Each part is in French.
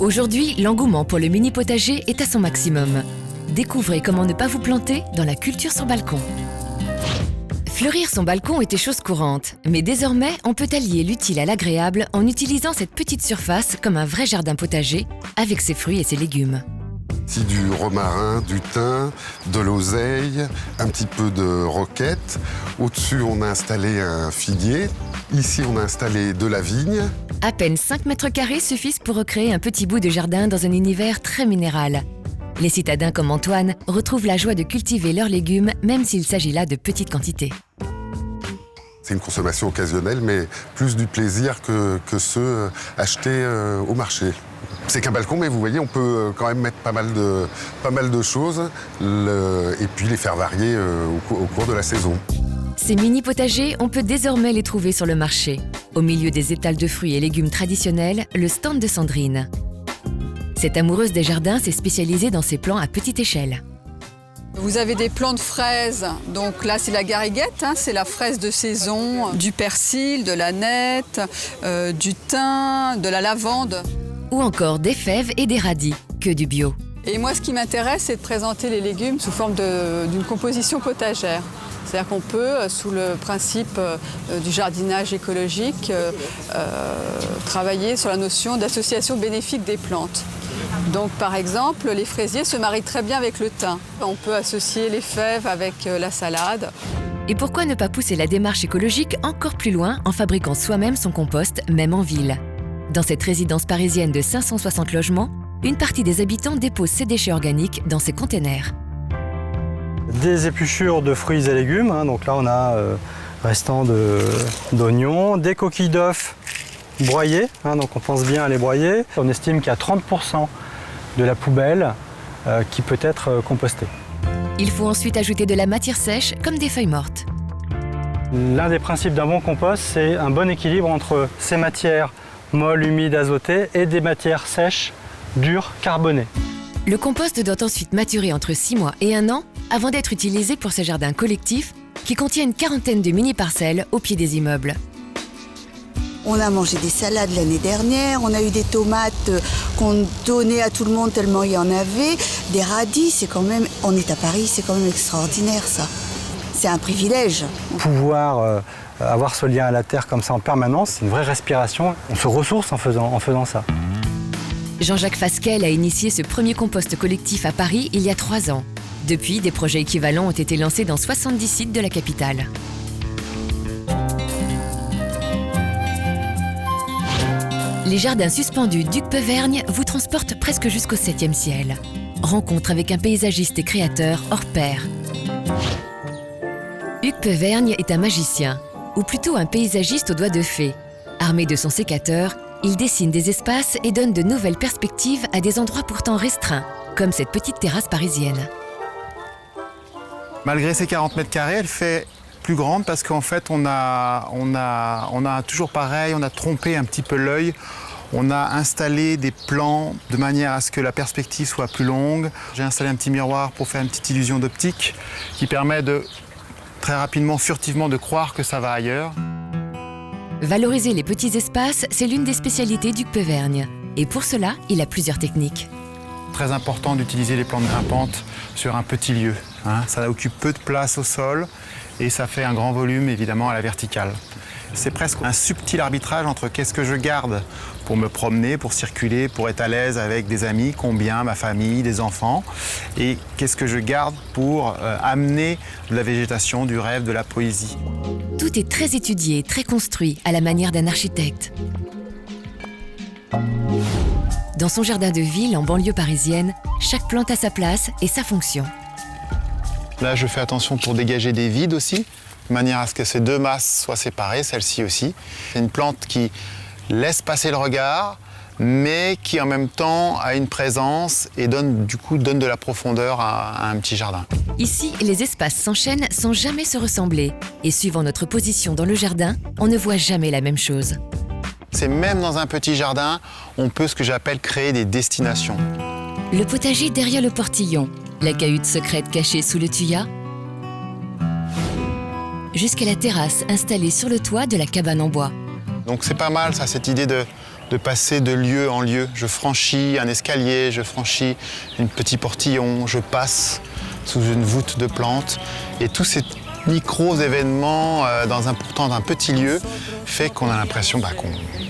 Aujourd'hui, l'engouement pour le mini potager est à son maximum. Découvrez comment ne pas vous planter dans la culture sur balcon. Fleurir son balcon était chose courante, mais désormais, on peut allier l'utile à l'agréable en utilisant cette petite surface comme un vrai jardin potager avec ses fruits et ses légumes. Ici, du romarin, du thym, de l'oseille, un petit peu de roquette. Au-dessus, on a installé un figuier. Ici, on a installé de la vigne. À peine 5 mètres carrés suffisent pour recréer un petit bout de jardin dans un univers très minéral. Les citadins comme Antoine retrouvent la joie de cultiver leurs légumes, même s'il s'agit là de petites quantités. C'est une consommation occasionnelle, mais plus du plaisir que ceux achetés au marché. C'est qu'un balcon, mais vous voyez, on peut quand même mettre pas mal de choses et puis les faire varier au cours de la saison. Ces mini-potagers, on peut désormais les trouver sur le marché. Au milieu des étals de fruits et légumes traditionnels, le stand de Sandrine. Cette amoureuse des jardins s'est spécialisée dans ses plants à petite échelle. Vous avez des plants de fraises, donc là c'est la gariguette, c'est la fraise de saison, du persil, de l'aneth, du thym, de la lavande. Ou encore des fèves et des radis, que du bio. Et moi ce qui m'intéresse c'est de présenter les légumes sous forme d'une composition potagère. C'est-à-dire qu'on peut, sous le principe du jardinage écologique, travailler sur la notion d'association bénéfique des plantes. Donc par exemple, les fraisiers se marient très bien avec le thym. On peut associer les fèves avec la salade. Et pourquoi ne pas pousser la démarche écologique encore plus loin en fabriquant soi-même son compost, même en ville? Dans cette résidence parisienne de 560 logements, une partie des habitants dépose ses déchets organiques dans ces containers. Des épluchures de fruits et légumes, donc là on a restant d'oignons, des coquilles d'œufs broyées, donc on pense bien à les broyer. On estime qu'il y a 30% de la poubelle qui peut être compostée. Il faut ensuite ajouter de la matière sèche comme des feuilles mortes. L'un des principes d'un bon compost, c'est un bon équilibre entre ces matières molles, humides, azotées et des matières sèches, dures, carbonées. Le compost doit ensuite maturer entre 6 mois et 1 an avant d'être utilisé pour ces jardins collectifs qui contiennent une quarantaine de mini-parcelles au pied des immeubles. On a mangé des salades l'année dernière, on a eu des tomates qu'on donnait à tout le monde tellement il y en avait. Des radis, c'est quand même, on est à Paris, c'est quand même extraordinaire ça. C'est un privilège. Pouvoir avoir ce lien à la terre comme ça en permanence, c'est une vraie respiration. On se ressource en faisant ça. Jean-Jacques Fasquelle a initié ce premier compost collectif à Paris il y a 3 ans. Depuis, des projets équivalents ont été lancés dans 70 sites de la capitale. Les jardins suspendus d'Hugues-Pevergne vous transportent presque jusqu'au 7e ciel. Rencontre avec un paysagiste et créateur hors pair. Hugues-Pevergne est un magicien, ou plutôt un paysagiste aux doigts de fée. Armé de son sécateur, il dessine des espaces et donne de nouvelles perspectives à des endroits pourtant restreints, comme cette petite terrasse parisienne. Malgré ces 40 mètres carrés, elle fait plus grande parce qu'en fait, on a toujours pareil, on a trompé un petit peu l'œil. On a installé des plans de manière à ce que la perspective soit plus longue. J'ai installé un petit miroir pour faire une petite illusion d'optique qui permet de très rapidement, furtivement, de croire que ça va ailleurs. Valoriser les petits espaces, c'est l'une des spécialités d'Hugues-Pevergne. Et pour cela, il a plusieurs techniques. Très important d'utiliser les plantes grimpantes sur un petit lieu. Ça occupe peu de place au sol et ça fait un grand volume évidemment à la verticale. C'est presque un subtil arbitrage entre qu'est-ce que je garde pour me promener, pour circuler, pour être à l'aise avec des amis, combien, ma famille, des enfants, et qu'est-ce que je garde pour amener de la végétation, du rêve, de la poésie. Tout est très étudié, très construit, à la manière d'un architecte. Dans son jardin de ville, en banlieue parisienne, chaque plante a sa place et sa fonction. Là, je fais attention pour dégager des vides aussi, de manière à ce que ces deux masses soient séparées, celle-ci aussi. C'est une plante qui laisse passer le regard, mais qui en même temps a une présence et donne de la profondeur à un petit jardin. Ici, les espaces s'enchaînent sans jamais se ressembler. Et suivant notre position dans le jardin, on ne voit jamais la même chose. C'est même dans un petit jardin, on peut ce que j'appelle créer des destinations. Le potager derrière le portillon, la cahute secrète cachée sous le tuya, jusqu'à la terrasse installée sur le toit de la cabane en bois. Donc c'est pas mal ça, cette idée de de passer de lieu en lieu. Je franchis un escalier, je franchis un petit portillon, je passe sous une voûte de plantes. Et tous ces micro-événements pourtant d'un petit lieu fait qu'on a l'impression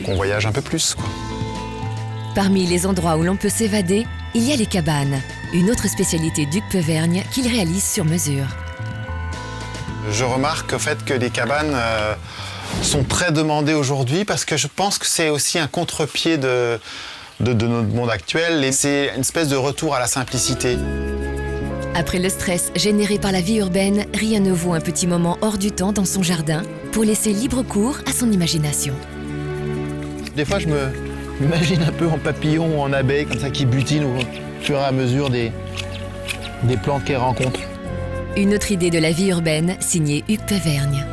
qu'on voyage un peu plus, quoi. Parmi les endroits où l'on peut s'évader, il y a les cabanes, une autre spécialité d'Hugues Pevergne qu'il réalise sur mesure. Je remarque au fait que les cabanes sont très demandées aujourd'hui parce que je pense que c'est aussi un contre-pied de notre monde actuel et c'est une espèce de retour à la simplicité. Après le stress généré par la vie urbaine, rien ne vaut un petit moment hors du temps dans son jardin pour laisser libre cours à son imagination. Des fois, je m'imagine un peu en papillon ou en abeille, comme ça, qui butinent au fur et à mesure des plantes qu'elles rencontrent. Une autre idée de la vie urbaine signée Hugues Pevergne.